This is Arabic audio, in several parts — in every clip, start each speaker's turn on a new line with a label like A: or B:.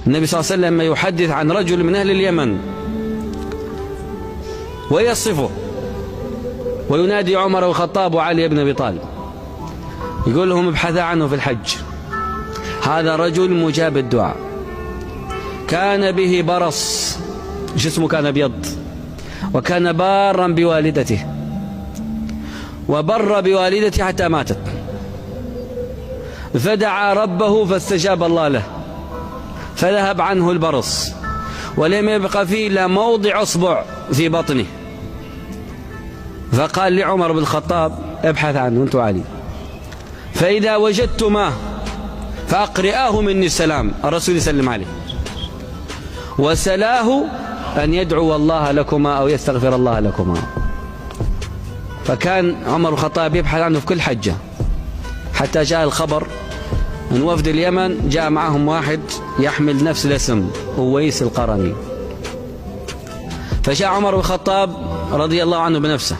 A: النبي صلى الله عليه وسلم يحدث عن رجل من أهل اليمن ويصفه وينادي عمر والخطاب وعلي بن أبي طالب، يقول لهم ابحثا عنه في الحج، هذا رجل مجاب الدعاء، كان به برص، جسمه كان أبيض، وكان بارا بوالدته، وبر بوالدته حتى ماتت، فدعا ربه فاستجاب الله له، فذهب عنه البرص ولم يبق فيه إلا موضع أصبع في بطنه. فقال لعمر بن الخطاب ابحث عنه أنت وعلي، فإذا وجدتماه فأقرئاه مني السلام، الرسول يسلم عليه، وسلاه أن يدعو الله لكما أو يستغفر الله لكما. فكان عمر بن الخطاب يبحث عنه في كل حجة، حتى جاء الخبر من وفد اليمن جاء معهم واحد يحمل نفس الاسم أويس القرني، فجاء عمر بن الخطاب رضي الله عنه بنفسه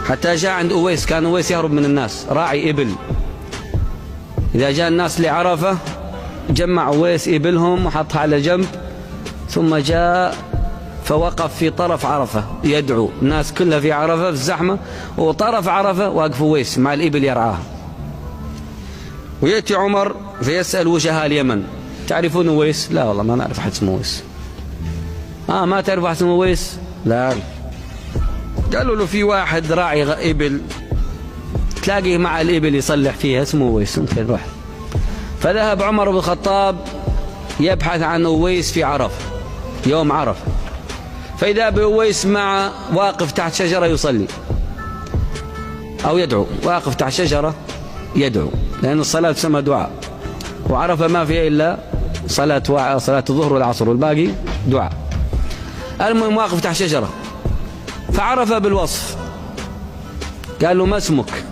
A: حتى جاء عند أويس. كان أويس يهرب من الناس، راعي إبل، إذا جاء الناس لعرفة جمع أويس إبلهم وحطها على جنب، ثم جاء فوقف في طرف عرفة يدعو، الناس كلها في عرفة في الزحمة، وطرف عرفة واقف أويس مع الإبل يرعاها. ويأتي عمر فيسأل وجهاء اليمن تعرفون أويس؟ لا والله ما نعرف أحد اسمه أويس. ما تعرف أحد اسمه أويس؟ لا. قالوا له في واحد راعي إبل تلاقيه مع الإبل يصلح فيها اسمه أويس، ممكن روح. فذهب عمر بن الخطاب يبحث عن أويس في عرفة يوم عرفة، فإذا بأويس مع واقف تحت شجرة يصلي أو يدعو، واقف تحت شجرة يدعو، لأن الصلاة تسمى دعاء، وعرفة ما فيها إلا صلاة الظهر والعصر والباقي دعاء. المهم واقف تحت شجرة فعرف بالوصف، قال له ما اسمك؟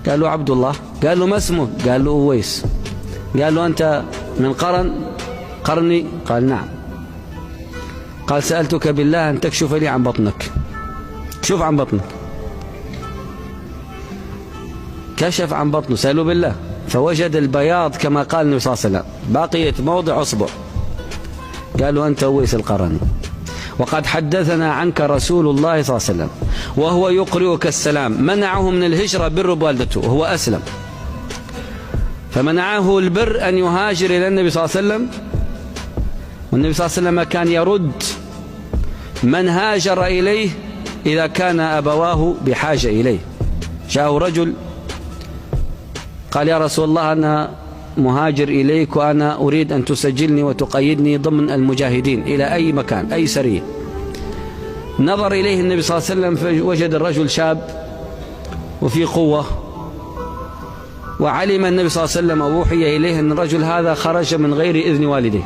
A: قال له عبد الله. قال له ما اسمه؟ قال له أويس. قال له أنت من قرني؟ قال نعم. قال سألتك بالله أن تكشف لي عن بطنك. شوف عن بطنك. كشف عن بطنه، سألوا بالله، فوجد البياض كما قال النبي صلى الله عليه وسلم، بقيت موضع أصبع. قالوا أنت أويس القرني، وقد حدثنا عنك رسول الله صلى الله عليه وسلم وهو يقرئك السلام، منعه من الهجرة بر بوالدته وهو أسلم، فمنعه البر أن يهاجر إلى النبي صلى الله عليه وسلم، والنبي صلى الله عليه وسلم كان يرد من هاجر إليه إذا كان أبواه بحاجة إليه. جاءه رجل قال يا رسول الله أنا مهاجر إليك وأنا أريد أن تسجلني وتقيدني ضمن المجاهدين إلى أي مكان أي سرية. نظر إليه النبي صلى الله عليه وسلم فوجد الرجل شاب وفي قوة، وعلم النبي صلى الله عليه وسلم ووحي إليه أن الرجل هذا خرج من غير إذن والديه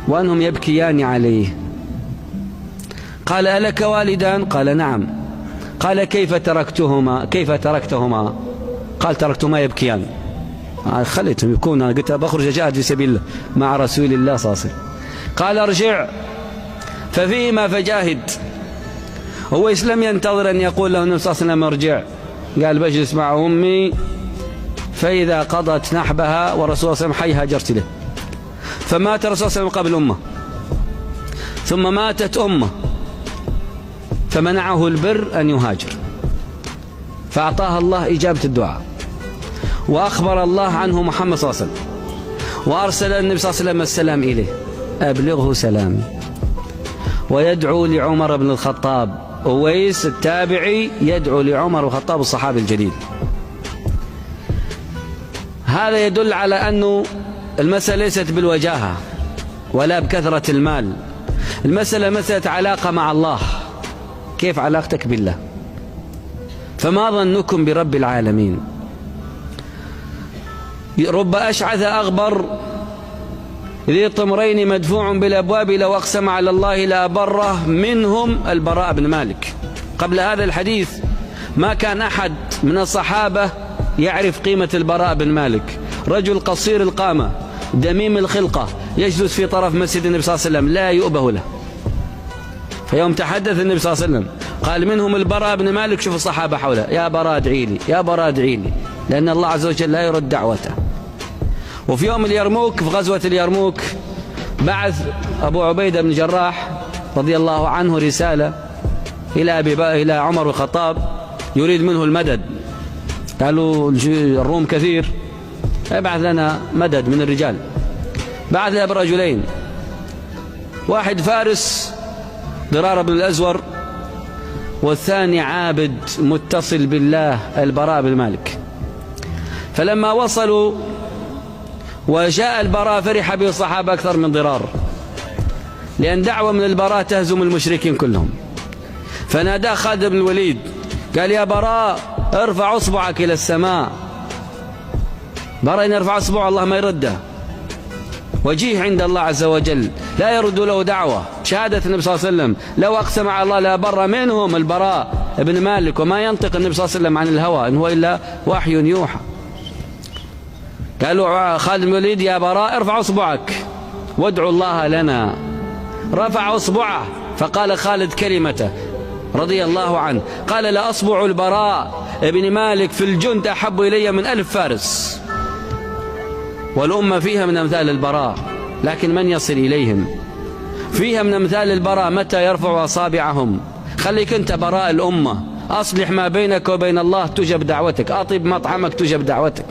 A: وأنهم يبكيان عليه. قال ألك والدان؟ قال نعم. قال كيف تركتهما؟ قال تركتهما يبكيان. خليتهم يكون، أنا قلت بخرج أجاهد في سبيل الله مع رسول الله صلى الله عليه وسلم. قال ارجع ففيهما فجاهد. هو لم ينتظر أن يقول له النبي صلى الله عليه وسلم ارجع، قال بجلس مع أمي فإذا قضت نحبها ورسول الله صلى الله عليه وسلم حي هاجرت له. فمات الرسول صلى الله عليه وسلم قبل أمه، ثم ماتت أمه، فمنعه البر أن يهاجر، فأعطاها الله إجابة الدعاء، وأخبر الله عنه محمد صلى الله عليه وسلم، وأرسل النبي صلى الله عليه وسلم السلام إليه أبلغه سلامي. ويدعو لعمر بن الخطاب، أويس التابعي يدعو لعمر بن الخطاب الصحابي الجليل. هذا يدل على أنه المسألة ليست بالوجاهة ولا بكثرة المال، المسألة مسألة علاقة مع الله. كيف علاقتك بالله؟ فما ظنكم برب العالمين؟ رب أشعث أغبر ذي طمرين مدفوع بالأبواب لو أقسم على الله لأبره، منهم البراء بن مالك. قبل هذا الحديث ما كان أحد من الصحابة يعرف قيمة البراء بن مالك، رجل قصير القامة دميم الخلقة يجلس في طرف مسجد النبي صلى الله عليه وسلم لا يؤبه له. فيوم تحدث النبي صلى الله عليه وسلم قال منهم البراء بن مالك، شوف الصحابة حوله، يا براء ادعي لي، يا براء ادعي لي، لأن الله عز وجل لا يرد دعوته. وفي يوم اليرموك، في غزوة اليرموك، بعث أبو عبيدة بن جراح رضي الله عنه رسالة إلى عمر بن الخطاب يريد منه المدد. قالوا الروم كثير، ابعث لنا مدد من الرجال. بعث له برجلين، واحد فارس ضرار بن الأزور، والثاني عابد متصل بالله البراء بن مالك. فلما وصلوا وجاء البراء فرح به الصحابة أكثر من ضرار، لأن دعوة من البراء تهزم المشركين كلهم. فناداه خالد بن الوليد قال: يا براء ارفع اصبعك إلى السماء. براء إن يرفع اصبعه الله ما يرده، وجيه عند الله عز وجل لا يرد له دعوة. شهادة النبي صلى الله عليه وسلم لو أقسم على الله لا بر منهم البراء بن مالك، وما ينطق النبي صلى الله عليه وسلم عن الهوى إن هو إلا وحي يوحى. قالوا خالد بن الوليد: يا براء ارفع اصبعك وادعو الله لنا. رفع اصبعه، فقال خالد كلمته رضي الله عنه، قال: لا أصبع البراء بن مالك في الجند أحب إلي من 1000 فارس. والأمة فيها من أمثال البراء، لكن من يصل إليهم؟ فيها من أمثال البراء متى يرفع أصابعهم. خليك أنت براء الأمة، أصلح ما بينك وبين الله تجب دعوتك، أطيب مطعمك تجب دعوتك.